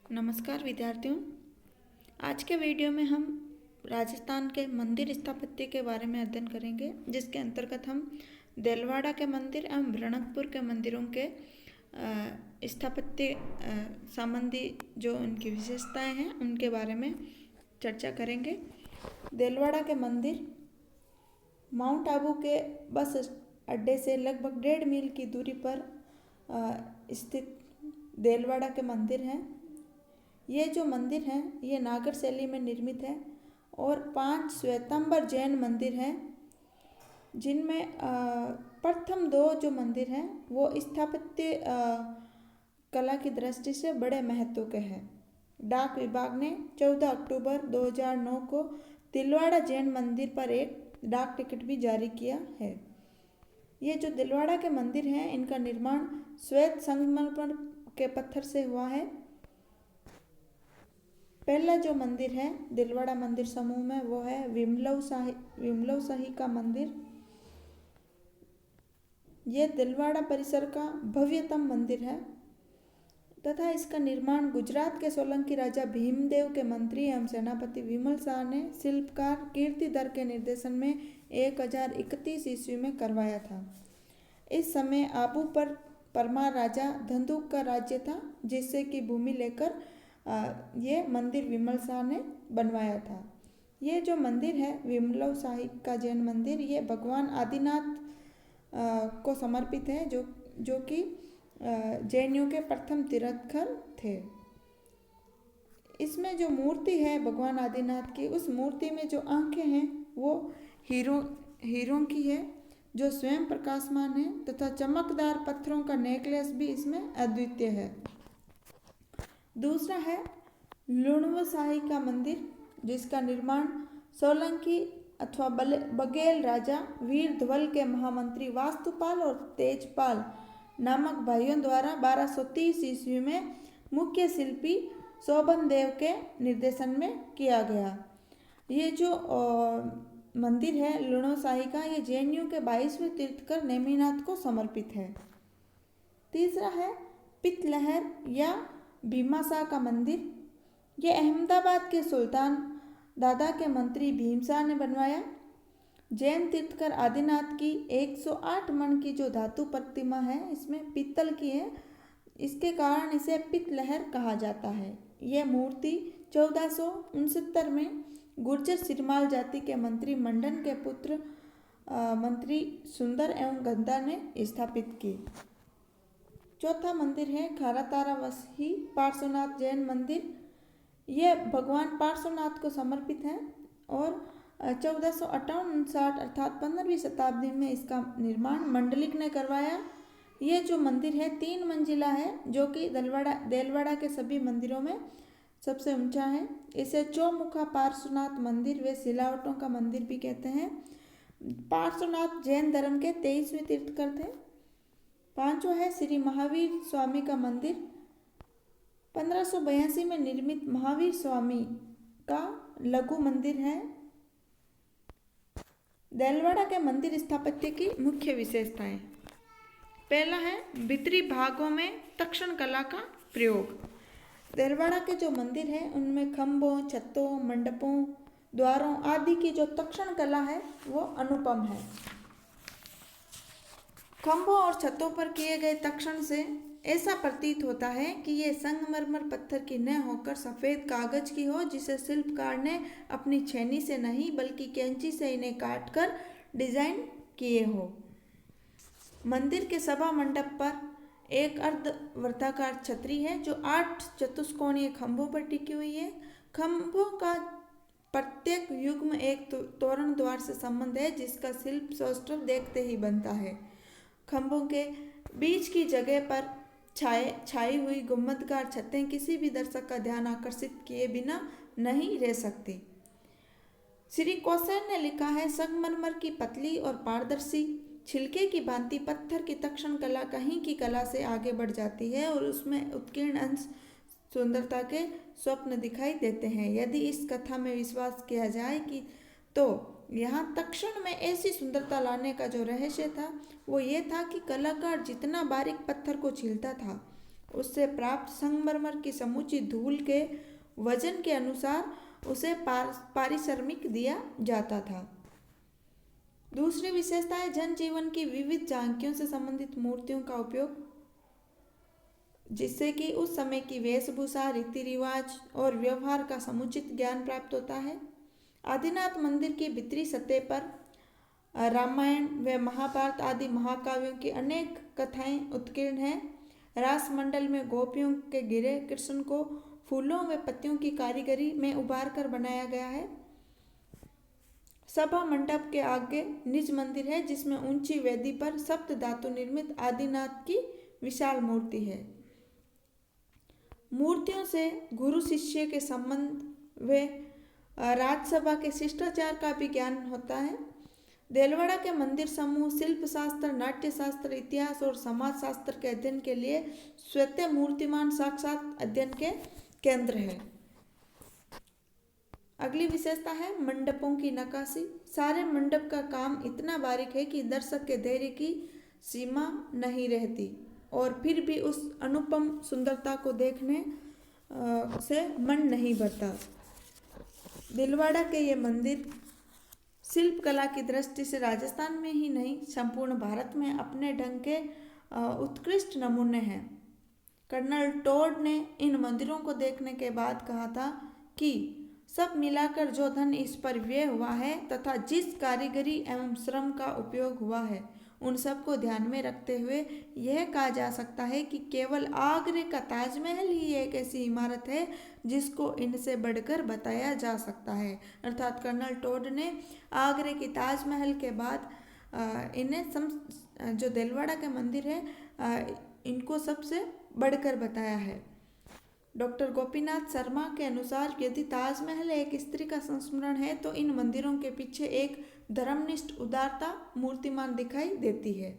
नमस्कार विद्यार्थियों। आज के वीडियो में हम राजस्थान के मंदिर स्थापत्य के बारे में अध्ययन करेंगे, जिसके अंतर्गत हम देलवाड़ा के मंदिर एवं रणकपुर के मंदिरों के स्थापत्य संबंधी जो उनकी विशेषताएं हैं उनके बारे में चर्चा करेंगे। देलवाड़ा के मंदिर माउंट आबू के बस अड्डे से लगभग 1.5 मील की दूरी पर स्थित देलवाड़ा के मंदिर हैं। ये जो मंदिर हैं ये नागर शैली में निर्मित है और 5 श्वेतांबर जैन मंदिर हैं, जिनमें प्रथम 2 जो मंदिर हैं वो स्थापत्य कला की दृष्टि से बड़े महत्व के हैं। डाक विभाग ने 14 अक्टूबर 2009 को दिलवाड़ा जैन मंदिर पर एक डाक टिकट भी जारी किया है। ये जो दिलवाड़ा के मंदिर हैं इनका निर्माण श्वेत संगमरमर के पत्थर से हुआ है। पहला जो मंदिर है दिलवाड़ा मंदिर समूह में वो है विमलव शाही का मंदिर। ये दिलवाड़ा परिसर का भव्यतम मंदिर है तथा इसका निर्माण गुजरात के सोलंकी राजा भीमदेव के मंत्री एवं सेनापति विमल शाह ने शिल्पकार कीर्तिधर के निर्देशन में 1031 ईस्वी में करवाया था। इस समय आबू पर परमार राजा धंधुक का राज्य था, जिससे की भूमि लेकर ये मंदिर विमल शाह ने बनवाया था। ये जो मंदिर है विमलव शाही का जैन मंदिर, ये भगवान आदिनाथ को समर्पित है, जो कि जैनियों के प्रथम तीर्थंकर थे। इसमें जो मूर्ति है भगवान आदिनाथ की, उस मूर्ति में जो आंखें हैं वो हीरों की है, जो स्वयं प्रकाशमान है तथा चमकदार पत्थरों का नेकलेस भी इसमें अद्वितीय है। दूसरा है लुणव शाही का मंदिर, जिसका निर्माण सोलंकी अथवा बघेल राजा वीर ध्वल के महामंत्री वास्तुपाल और तेजपाल नामक भाइयों द्वारा 1230 ईस्वी में मुख्य शिल्पी शोभन देव के निर्देशन में किया गया। ये जो मंदिर है लुणव शाही का, ये जैनियों के 22वें तीर्थंकर नेमिनाथ को समर्पित है। तीसरा है पितलहर या भीमाशाह का मंदिर। ये अहमदाबाद के सुल्तान दादा के मंत्री भीमशाह ने बनवाया। जैन तीर्थंकर आदिनाथ की 108 मन की जो धातु प्रतिमा है इसमें पीतल की है, इसके कारण इसे पितलहर कहा जाता है। यह मूर्ति 1469 में गुर्जर सिरमाल जाति के मंत्री मंडन के पुत्र मंत्री सुंदर एवं गंधा ने स्थापित की। चौथा मंदिर है खारातारा वसी पार्श्वनाथ जैन मंदिर। यह भगवान पार्श्वनाथ को समर्पित है और 1458 अर्थात 15वीं शताब्दी में इसका निर्माण मंडलिक ने करवाया। यह जो मंदिर है 3 मंजिला है, जो कि देलवाड़ा के सभी मंदिरों में सबसे ऊंचा है। इसे चौमुखा पार्श्वनाथ मंदिर व सिलावटों का मंदिर भी कहते हैं। पार्श्वनाथ जैन धर्म के 23वें तीर्थंकर थे। 5वां है श्री महावीर स्वामी का मंदिर। 1582 में निर्मित महावीर स्वामी का लघु मंदिर है। देलवाड़ा के मंदिर स्थापत्य की मुख्य विशेषताएं। पहला है भीतरी भागों में तक्षण कला का प्रयोग। देलवाड़ा के जो मंदिर है उनमें खंभों, छतों, मंडपों, द्वारों आदि की जो तक्षण कला है वो अनुपम है। खंभों और छतों पर किए गए तक्षण से ऐसा प्रतीत होता है कि ये संगमरमर पत्थर की न होकर सफ़ेद कागज की हो, जिसे शिल्पकार ने अपनी छेनी से नहीं बल्कि कैंची से इन्हें काटकर डिजाइन किए हो। मंदिर के सभा मंडप पर एक अर्धवर्ताकार छतरी है जो 8 चतुष्कोणीय खंभों पर टिकी हुई है। खंभों का प्रत्येक युग्म एक तोरण द्वार से संबंध है, जिसका शिल्प सौष्ठव देखते ही बनता है। खंभों के बीच की जगह पर छाई हुई गुंबदकार छतें किसी भी दर्शक का ध्यान आकर्षित किए बिना नहीं रह सकती। श्री कौशल ने लिखा है, संगमरमर की पतली और पारदर्शी छिलके की भांति पत्थर की तक्षण कला कहीं की कला से आगे बढ़ जाती है और उसमें उत्कीर्ण अंश सुंदरता के स्वप्न दिखाई देते हैं। यदि इस कथा में विश्वास किया जाए कि तो यहाँ तक्षण में ऐसी सुंदरता लाने का जो रहस्य था वो ये था कि कलाकार जितना बारीक पत्थर को छीलता था उससे प्राप्त संगमरमर की समूची धूल के वजन के अनुसार उसे पारिश्रमिक दिया जाता था। दूसरी विशेषता है जनजीवन की विविध झांकियों से संबंधित मूर्तियों का उपयोग, जिससे कि उस समय की वेशभूषा, रीति रिवाज और व्यवहार का समुचित ज्ञान प्राप्त होता है। आदिनाथ मंदिर की भीतरी सतह पर रामायण व महाभारत आदि महाकाव्यों की अनेक कथाएं उत्कीर्ण हैं। रास मंडल में गोपियों के घिरे कृष्ण को फूलों व पत्तियों की कारीगरी में उभार कर बनाया गया है। सभा मंडप के आगे निज मंदिर है, जिसमें ऊंची वेदी पर सप्त धातु निर्मित आदिनाथ की विशाल मूर्ति है। मूर्तियों से गुरु शिष्य के संबंध व राजसभा के शिष्टाचार का भी ज्ञान होता है। देलवाड़ा के मंदिर समूह शिल्प शास्त्र, नाट्य शास्त्र, इतिहास और समाज शास्त्र के अध्ययन के लिए स्वतः मूर्तिमान साक्षात अध्ययन के केंद्र है। अगली विशेषता है मंडपों की नक्काशी। सारे मंडप का काम इतना बारीक है कि दर्शक के धैर्य की सीमा नहीं रहती और फिर भी उस अनुपम सुंदरता को देखने से मन नहीं भरता। दिलवाड़ा के ये मंदिर शिल्प कला की दृष्टि से राजस्थान में ही नहीं, संपूर्ण भारत में अपने ढंग के उत्कृष्ट नमूने हैं। कर्नल टोड ने इन मंदिरों को देखने के बाद कहा था कि सब मिलाकर जो धन इस पर व्यय हुआ है तथा जिस कारीगरी एवं श्रम का उपयोग हुआ है, उन सब को ध्यान में रखते हुए यह कहा जा सकता है कि केवल आगरे का ताजमहल ही एक ऐसी इमारत है जिसको इनसे बढ़कर बताया जा सकता है। अर्थात कर्नल टोड ने आगरे की ताजमहल के बाद इन्हें जो दिलवाड़ा के मंदिर है इनको सबसे बढ़कर बताया है। डॉक्टर गोपीनाथ शर्मा के अनुसार यदि ताजमहल एक स्त्री का संस्मरण है तो इन मंदिरों के पीछे एक धर्मनिष्ठ उदारता मूर्तिमान दिखाई देती है।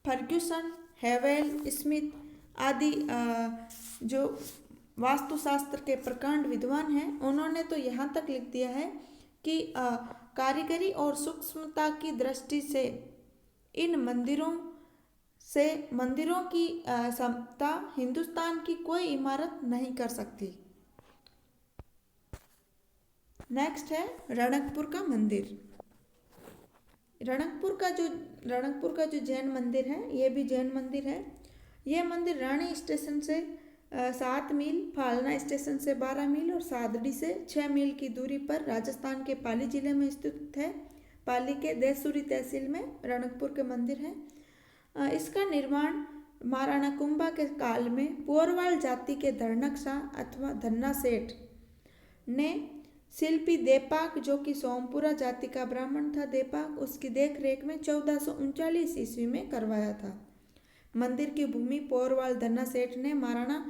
फर्ग्यूसन, हेवेल, स्मिथ आदि जो वास्तुशास्त्र के प्रकांड विद्वान हैं, उन्होंने तो यहाँ तक लिख दिया है कि कारीगरी और सूक्ष्मता की दृष्टि से इन मंदिरों की समता हिंदुस्तान की कोई इमारत नहीं कर सकती। नेक्स्ट है रणकपुर का मंदिर। रणकपुर का जो जैन मंदिर है, ये भी जैन मंदिर है। ये मंदिर रानी स्टेशन से 7 मील, फालना स्टेशन से 12 मील और सादड़ी से 6 मील की दूरी पर राजस्थान के पाली जिले में स्थित है। पाली के देसूरी तहसील में रणकपुर के मंदिर है। इसका निर्माण महाराणा कुंभा के काल में पोरवाल जाति के धर्नक शाह अथवा धन्ना सेठ ने शिल्पी देपाक, जो कि सोमपुरा जाति का ब्राह्मण था देपाक, उसकी देख रेख में 1439 ईस्वी में करवाया था। मंदिर की भूमि पोरवाल धन्ना सेठ ने महाराणा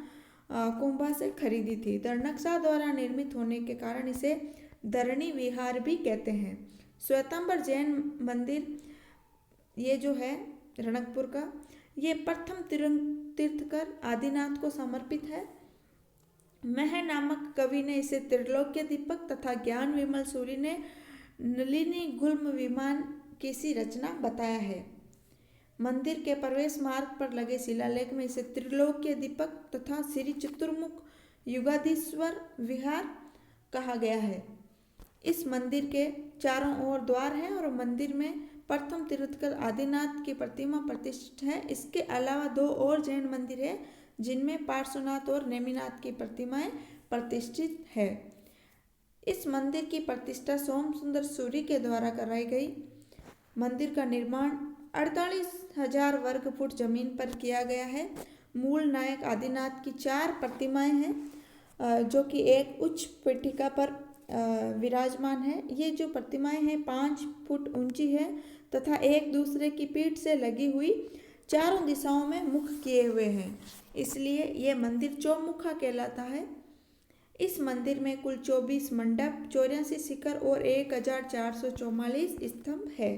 कुंभा से खरीदी थी। धर्नक शाह द्वारा निर्मित होने के कारण इसे धरणी विहार भी कहते हैं। श्वेतांबर जैन मंदिर ये जो है रणकपुर का, ये प्रथम तीर्थकर आदिनाथ को समर्पित है। मह नामक कवि ने इसे त्रिलोक्य दीपक तथा ज्ञान विमल सूरी ने नलिनी गुल्म विमान की सी रचना बताया है। मंदिर के प्रवेश मार्ग पर लगे शिलालेख में इसे त्रिलोक्य दीपक तथा श्री चतुर्मुख युगाधीश्वर विहार कहा गया है। इस मंदिर के चारों ओर द्वार हैं और मंदिर में प्रथम तीर्थकर आदिनाथ की प्रतिमा प्रतिष्ठित है। इसके अलावा 2 और जैन मंदिर है जिनमें पार्श्वनाथ और नेमिनाथ की प्रतिमाएं प्रतिष्ठित है। इस मंदिर की प्रतिष्ठा सोम सुंदर सूरी के द्वारा कराई गई। मंदिर का निर्माण 48,000 वर्ग फुट जमीन पर किया गया है। मूल नायक आदिनाथ की 4 प्रतिमाएं हैं जो कि एक उच्च पीठिका पर विराजमान है। ये जो प्रतिमाएं हैं 5 फुट ऊंची है तथा एक दूसरे की पीठ से लगी हुई चारों दिशाओं में मुख किए हुए हैं, इसलिए ये मंदिर चौमुखा कहलाता है। इस मंदिर में कुल 24 मंडप, 84 शिखर और 1444 स्तंभ है।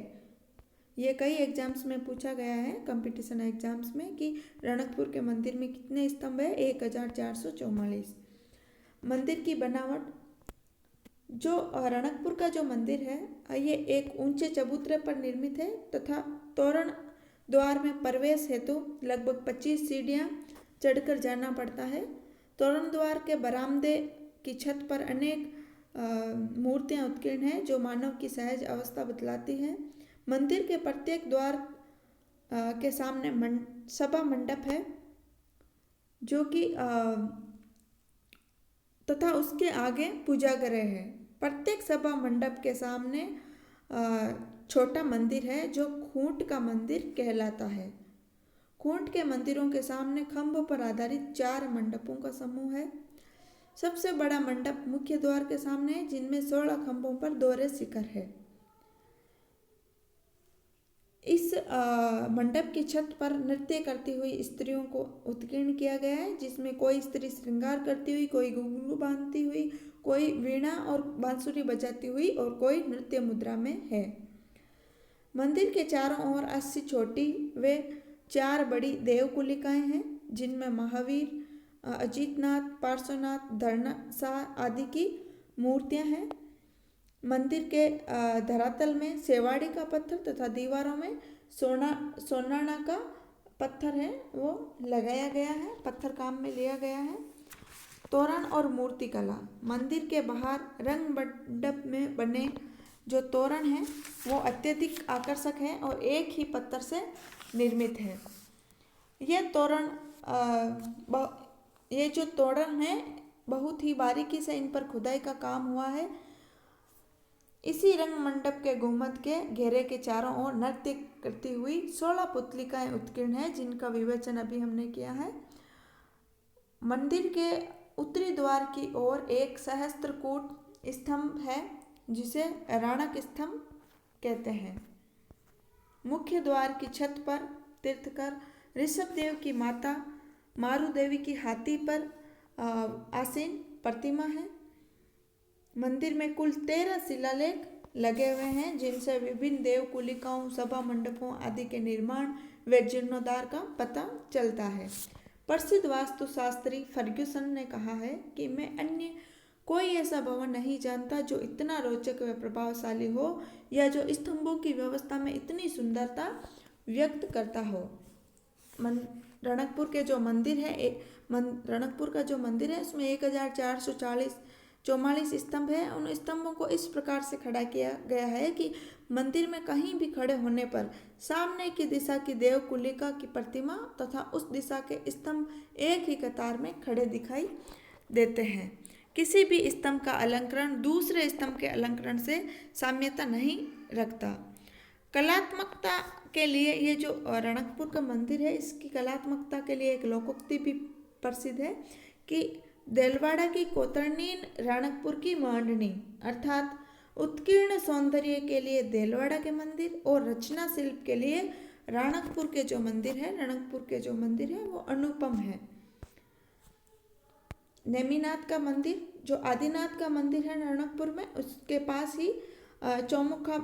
ये कई एग्जाम्स में पूछा गया है, कंपटीशन एग्जाम्स में, कि रणकपुर के मंदिर में कितने स्तंभ है। 1444। मंदिर की बनावट, जो रणकपुर का जो मंदिर है ये एक ऊंचे चबूतरे पर निर्मित है तथा तोरण द्वार में प्रवेश हेतु लगभग 25 सीढ़ियाँ चढ़कर जाना पड़ता है। तोरण द्वार के बरामदे की छत पर अनेक मूर्तियां उत्कीर्ण हैं जो मानव की सहज अवस्था बतलाती हैं। मंदिर के प्रत्येक द्वार के सामने सभा मंडप है जो कि तथा उसके आगे पूजा गृह है। प्रत्येक सभा मंडप के सामने छोटा मंदिर है जो खूंट का मंदिर कहलाता है। खूंट के मंदिरों के सामने खंभों पर आधारित 4 मंडपों का समूह है। सबसे बड़ा मंडप मुख्य द्वार के सामने है जिनमें 16 खंभों पर दोहरे शिखर है। इस मंडप की छत पर नृत्य करती हुई स्त्रियों को उत्कीर्ण किया गया है, जिसमें कोई स्त्री श्रृंगार करती हुई, कोई घुंघरू बांधती हुई, कोई वीणा और बांसुरी बजाती हुई और कोई नृत्य मुद्रा में है। मंदिर के चारों ओर 80 छोटी व 4 बड़ी देवकुलिकाएं हैं जिनमें महावीर, अजितनाथ, पार्श्वनाथ, धर्मसार आदि की मूर्तियां हैं। मंदिर के धरातल में सेवाड़ी का पत्थर तथा दीवारों में सोनाना का पत्थर है वो लगाया गया है, पत्थर काम में लिया गया है। तोरण और मूर्ति कला। मंदिर के बाहर रंग मंडप में बने जो तोरण है वो अत्यधिक आकर्षक है और एक ही पत्थर से निर्मित है। ये जो तोरण है बहुत ही बारीकी से इन पर खुदाई का काम हुआ है। इसी रंग मंडप के गुंबद के घेरे के चारों ओर नृत्य करती हुई 16 पुतलिकाएं उत्कीर्ण है जिनका विवेचन अभी हमने किया है। मंदिर के उत्तरी द्वार की ओर एक सहस्त्रकूट स्तंभ है जिसे राणक स्तंभ कहते हैं। मुख्य द्वार की छत पर तीर्थकर ऋषभदेव की माता मारू देवी की हाथी पर आसीन प्रतिमा है। मंदिर में कुल 13 शिलालेख लगे हुए हैं जिनसे विभिन्न देवकुलिकाओं, सभा मंडपों आदि के निर्माण व जीर्णोद्धार का पता चलता है। प्रसिद्ध वास्तुशास्त्री फर्ग्यूसन ने कहा है कि मैं अन्य कोई ऐसा भवन नहीं जानता जो इतना रोचक व प्रभावशाली हो या जो स्तंभों की व्यवस्था में इतनी सुंदरता व्यक्त करता हो। रणकपुर के जो मंदिर है रणकपुर का जो मंदिर है उसमें 1444 स्तंभ है। उन स्तंभों को इस प्रकार से खड़ा किया गया है कि मंदिर में कहीं भी खड़े होने पर सामने की दिशा की देवकुलिका की प्रतिमा तथा उस दिशा के स्तंभ एक ही कतार में खड़े दिखाई देते हैं। किसी भी स्तंभ का अलंकरण दूसरे स्तंभ के अलंकरण से साम्यता नहीं रखता। कलात्मकता के लिए ये जो रणकपुर का मंदिर है इसकी कलात्मकता के लिए एक लोकोक्ति भी प्रसिद्ध है कि देलवाड़ा की कोतरनीन रणकपुर की मांडनी, अर्थात उत्कीर्ण सौंदर्य के लिए देलवाड़ा के मंदिर और रचना शिल्प के लिए रणकपुर के जो मंदिर है वो अनुपम है। नेमिनाथ का मंदिर जो आदिनाथ का मंदिर है रणकपुर में, उसके पास ही चौमुखा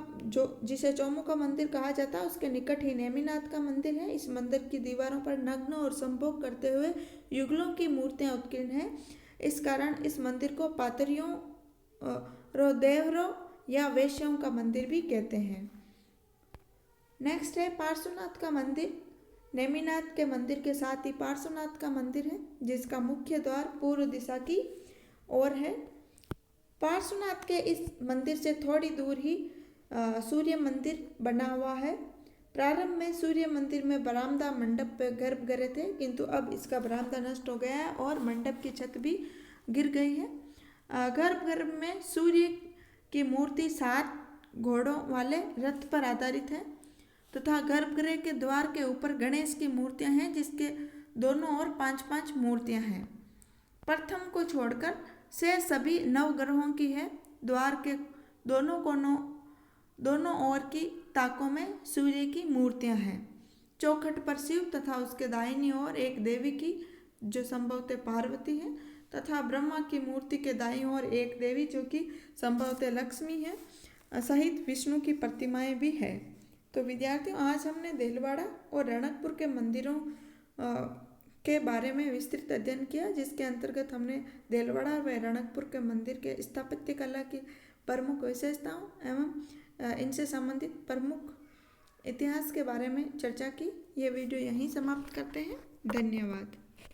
जिसे चौमुखा मंदिर कहा जाता है उसके निकट ही नेमिनाथ का मंदिर है। इस मंदिर की दीवारों पर नग्न और संभोग करते हुए युगलों की मूर्तियां उत्कीर्ण हैं। इस कारण इस मंदिर को पातरियों देवरों या वेश्यों का मंदिर भी कहते हैं। नेक्स्ट है पार्श्वनाथ का मंदिर। नेमिनाथ के मंदिर के साथ ही पार्श्वनाथ का मंदिर है जिसका मुख्य द्वार पूर्व दिशा की ओर है। पार्श्वनाथ के इस मंदिर से थोड़ी दूर ही सूर्य मंदिर बना हुआ है। प्रारंभ में सूर्य मंदिर में बरामदा मंडप पे गर्भगृह थे, किंतु अब इसका बरामदा नष्ट हो गया है और मंडप की छत भी गिर गई है। गर्भगृह में सूर्य की मूर्ति 7 घोड़ों वाले रथ पर आधारित है तथा गर्भगृह के द्वार के ऊपर गणेश की मूर्तियां हैं जिसके दोनों ओर 5-5 मूर्तियां हैं। प्रथम को छोड़कर से सभी 9 ग्रहों की है। द्वार के दोनों ओर की ताकों में सूर्य की मूर्तियां हैं। चौखट पर शिव तथा उसके दाहिनी ओर एक देवी की जो संभवतः पार्वती है तथा ब्रह्मा की मूर्ति के दाईं ओर एक देवी जो कि संभवतः लक्ष्मी है सहित विष्णु की प्रतिमाएं भी है। तो विद्यार्थियों, आज हमने देलवाड़ा और रणकपुर के मंदिरों के बारे में विस्तृत अध्ययन किया, जिसके अंतर्गत हमने देलवाड़ा व रणकपुर के मंदिर के स्थापत्य कला की प्रमुख विशेषताओं एवं इनसे संबंधित प्रमुख इतिहास के बारे में चर्चा की। ये वीडियो यहीं समाप्त करते हैं। धन्यवाद।